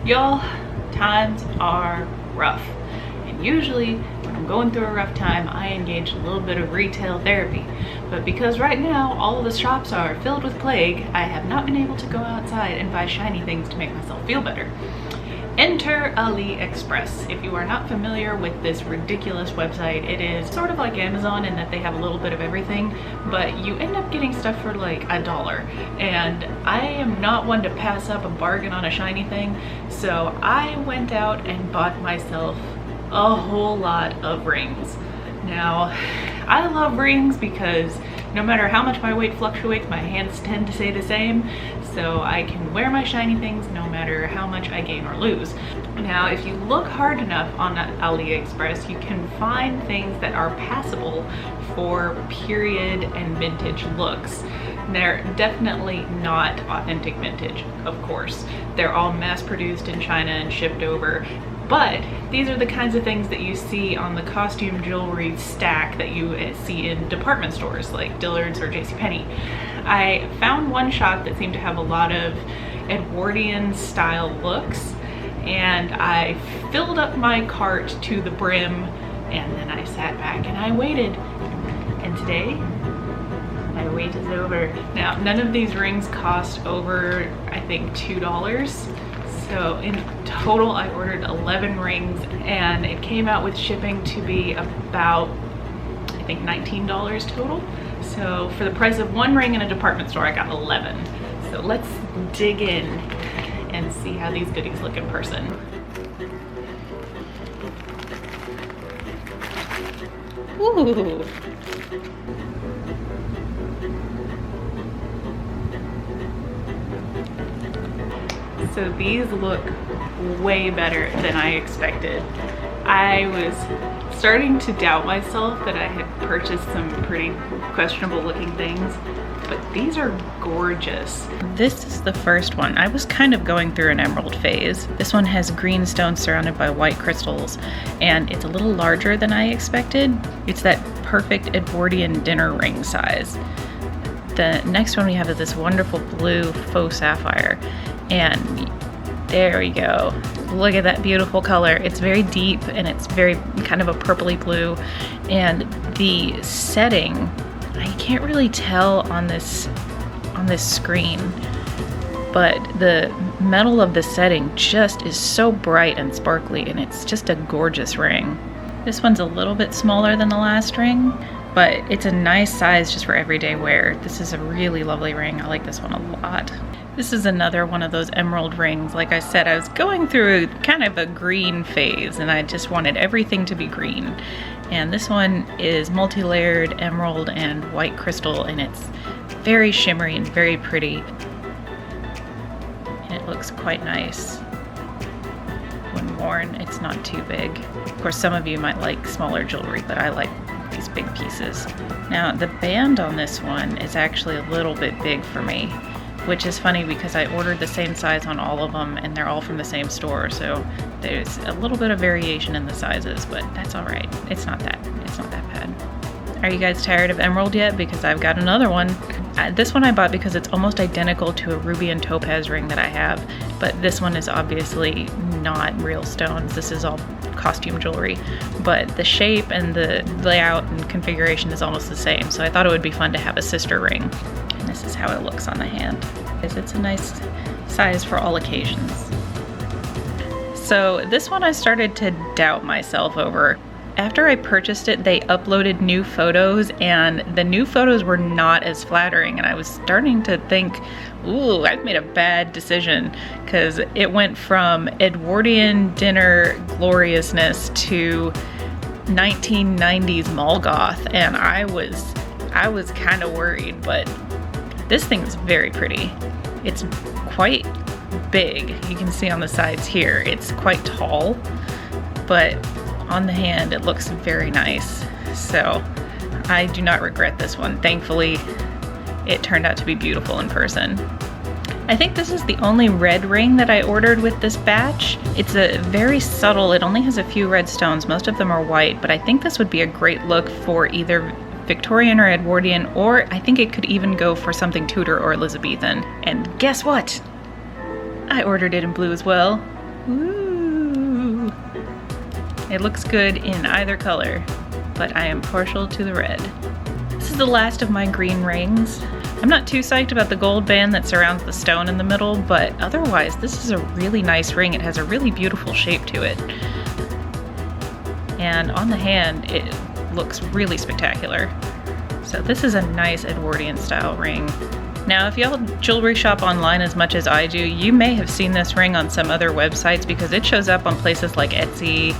Y'all, times are rough. And usually when I'm going through a rough time, I engage in a little bit of retail therapy. But because right now all of the shops are filled with plague, I have not been able to go outside and buy shiny things to make myself feel better. Enter AliExpress. If you are not familiar with this ridiculous website, it is sort of like Amazon in that they have a little bit of everything, but you end up getting stuff for like $1. And I am not one to pass up a bargain on a shiny thing, so I went out and bought myself a whole lot of rings. Now, I love rings because no matter how much my weight fluctuates, my hands tend to stay the same, so I can wear my shiny things no matter how much I gain or lose. Now, if you look hard enough on AliExpress, you can find things that are passable for period and vintage looks. They're definitely not authentic vintage, of course. They're all mass-produced in China and shipped over. But these are the kinds of things that you see on the costume jewelry stack that you see in department stores like Dillard's or JCPenney. I found one shop that seemed to have a lot of Edwardian style looks, and I filled up my cart to the brim, and then I sat back and I waited. And today, my wait is over. Now, none of these rings cost over, I think, $2. So in total, I ordered 11 rings, and it came out with shipping to be about, I think, $19 total. So for the price of one ring in a department store, I got 11. So let's dig in and see how these goodies look in person. Ooh. So these look way better than I expected. I was starting to doubt myself that I had purchased some pretty questionable looking things, but these are gorgeous. This is the first one. I was kind of going through an emerald phase. This one has green stones surrounded by white crystals, and it's a little larger than I expected. It's that perfect Edwardian dinner ring size. The next one we have is this wonderful blue faux sapphire. And there we go. Look at that beautiful color. It's very deep and it's very kind of a purpley blue. And the setting, I can't really tell on this screen, but the metal of the setting just is so bright and sparkly, and it's just a gorgeous ring. This one's a little bit smaller than the last ring, but it's a nice size just for everyday wear. This is a really lovely ring. I like this one a lot. This is another one of those emerald rings. Like I said, I was going through kind of a green phase, and I just wanted everything to be green. And this one is multi-layered emerald and white crystal, and it's very shimmery and very pretty. And it looks quite nice when worn. It's not too big. Of course, some of you might like smaller jewelry, but I like these big pieces. Now, the band on this one is actually a little bit big for me, which is funny because I ordered the same size on all of them, and they're all from the same store, so there's a little bit of variation in the sizes, but that's all right. It's not that bad. Are you guys tired of emerald yet? Because I've got another one. This one I bought because it's almost identical to a ruby and topaz ring that I have, but this one is obviously not real stones. This is all costume jewelry, but the shape and the layout and configuration is almost the same, so I thought it would be fun to have a sister ring. And this is how it looks on the hand. It's a nice size for all occasions. So this one I started to doubt myself over. After I purchased it, they uploaded new photos, and the new photos were not as flattering, and I was starting to think, ooh, I've made a bad decision, because it went from Edwardian dinner gloriousness to 1990s mall goth, and I was kind of worried, but this thing is very pretty. It's quite big. You can see on the sides here, it's quite tall, but on the hand it looks very nice. So I do not regret this one. Thankfully, it turned out to be beautiful in person. I think this is the only red ring that I ordered with this batch. It's a very subtle, it only has a few red stones. Most of them are white, but I think this would be a great look for either Victorian or Edwardian, or I think it could even go for something Tudor or Elizabethan. And guess what? I ordered it in blue as well. Ooh. It looks good in either color, but I am partial to the red. This is the last of my green rings. I'm not too psyched about the gold band that surrounds the stone in the middle, but otherwise this is a really nice ring. It has a really beautiful shape to it. And on the hand, it looks really spectacular. So this is a nice Edwardian style ring. Now, if y'all jewelry shop online as much as I do, you may have seen this ring on some other websites because it shows up on places like Etsy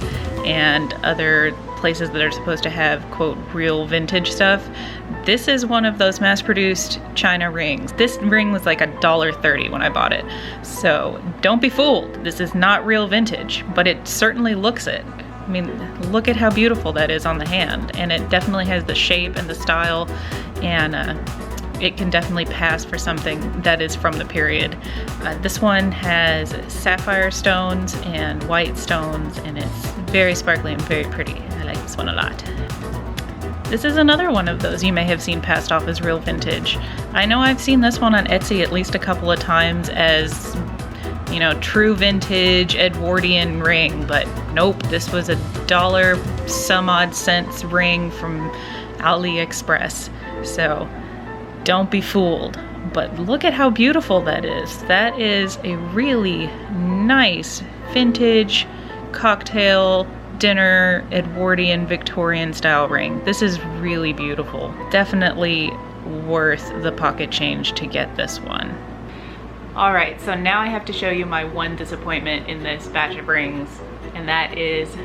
and other places that are supposed to have, quote, real vintage stuff. This is one of those mass-produced China rings. This ring was like $1.30 when I bought it. So don't be fooled. This is not real vintage, but it certainly looks it. I mean, look at how beautiful that is on the hand. And it definitely has the shape and the style, and it can definitely pass for something that is from the period. This one has sapphire stones and white stones, and it's very sparkly and very pretty. I like this one a lot. This is another one of those you may have seen passed off as real vintage. I know I've seen this one on Etsy at least a couple of times as, you know, true vintage Edwardian ring, but nope, this was $1 some odd cents ring from AliExpress. So don't be fooled, but look at how beautiful that is. That is a really nice vintage cocktail dinner Edwardian Victorian style ring. This is really beautiful. Definitely worth the pocket change to get this one. All right, so now I have to show you my one disappointment in this batch of rings, and that is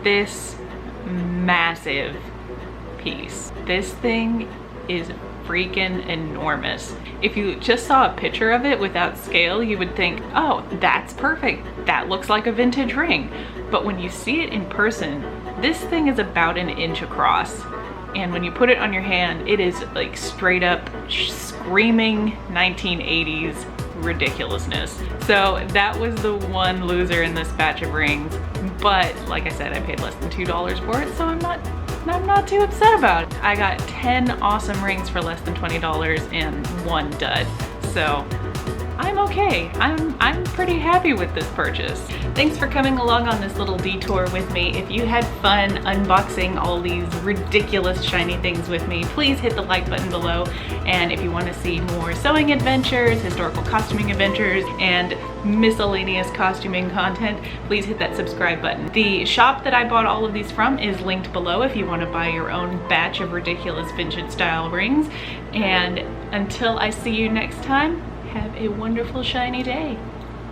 this massive piece. This thing is freaking enormous. If you just saw a picture of it without scale, you would think, oh, that's perfect. That looks like a vintage ring. But when you see it in person, this thing is about 1 inch across. And when you put it on your hand, it is like straight up screaming 1980s ridiculousness. So that was the one loser in this batch of rings. But like I said, I paid less than $2 for it, so I'm not too upset about it. I got 10 awesome rings for less than $20 and 1 dud. So I'm okay. I'm pretty happy with this purchase. Thanks for coming along on this little detour with me. If you had fun unboxing all these ridiculous shiny things with me, please hit the like button below. And if you want to see more sewing adventures, historical costuming adventures, and miscellaneous costuming content, please hit that subscribe button. The shop that I bought all of these from is linked below if you want to buy your own batch of ridiculous vintage style rings. And until I see you next time, have a wonderful shiny day.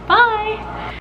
Bye!